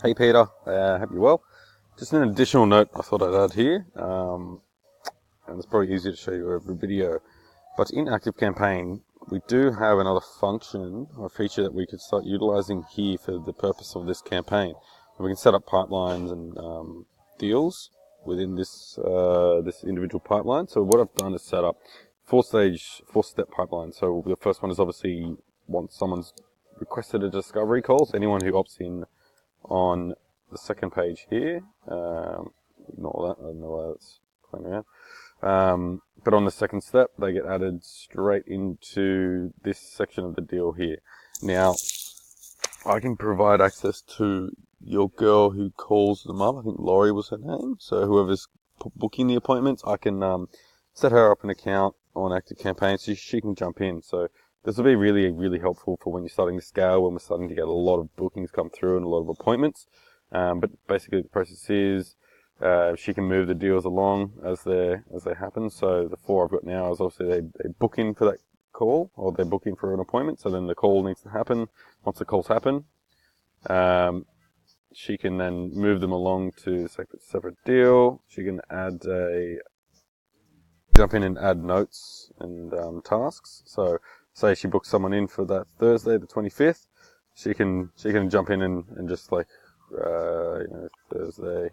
Hey Peter, hope you're well. Just an additional note I thought I'd add here, and it's probably easier to show you over video, but in ActiveCampaign we do have another function or feature that we could start utilizing here for the purpose of this campaign. And we can set up pipelines and deals within this individual pipeline. So what I've done is set up four-step pipeline. So the first one is obviously once someone's requested a discovery call, so anyone who opts in on the second page here, ignore that, I don't know why that's playing around. But on the second step, they get added straight into this section of the deal here. Now, I can provide access to your girl who calls them up. I think Laurie was her name. So whoever's booking the appointments, I can set her up an account on ActiveCampaign so she can jump in. So this will be really helpful for when you're starting to scale, when we're starting to get a lot of bookings come through and a lot of appointments. But basically the process is she can move the deals along as they happen. So the four I've got now is obviously they book in for that call, or they book in for an appointment. So then the call needs to happen. Once the calls happen, she can then move them along to a separate deal. She can jump in and add notes and tasks. So say she books someone in for that Thursday, the 25th, she can jump in and just like, Thursday,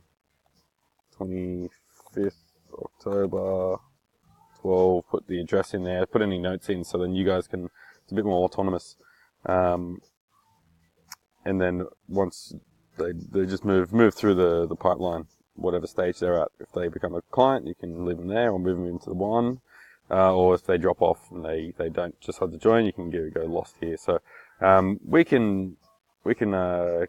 25th October, 12, put the address in there, put any notes in, so then you guys can, it's a bit more autonomous. And then once they just move through the pipeline, whatever stage they're at. If they become a client, you can leave them there or move them into the one. Or if they drop off and they don't decide to join, you can go lost here. So we can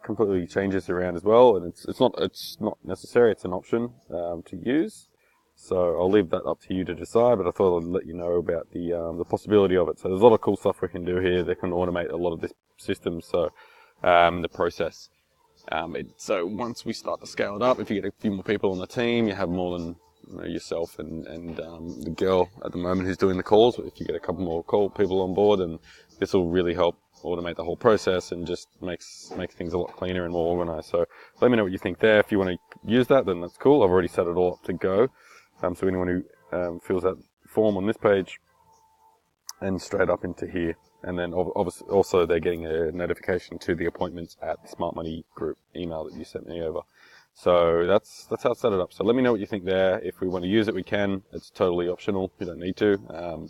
completely change this around as well, and it's not necessary. It's an option to use. So I'll leave that up to you to decide. But I thought I'd let you know about the possibility of it. So there's a lot of cool stuff we can do here that can automate a lot of this system. So the process. So once we start to scale it up, if you get a few more people on the team, you have more than yourself and the girl at the moment who's doing the calls. If you get a couple more people on board, and this will really help automate the whole process and just makes things a lot cleaner and more organized. So let me know what you think there. If you want to use that, then that's cool. I've already set it all up to go. So anyone who fills that form on this page and straight up into here. And then obviously also they're getting a notification to the appointments at the Smart Money Group email that you sent me over. So that's how to set it up. So let me know what you think there. If we want to use it, we can. It's totally optional. You don't need to,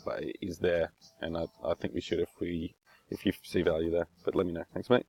but it is there, and I think we should if you see value there. But let me know. Thanks, mate.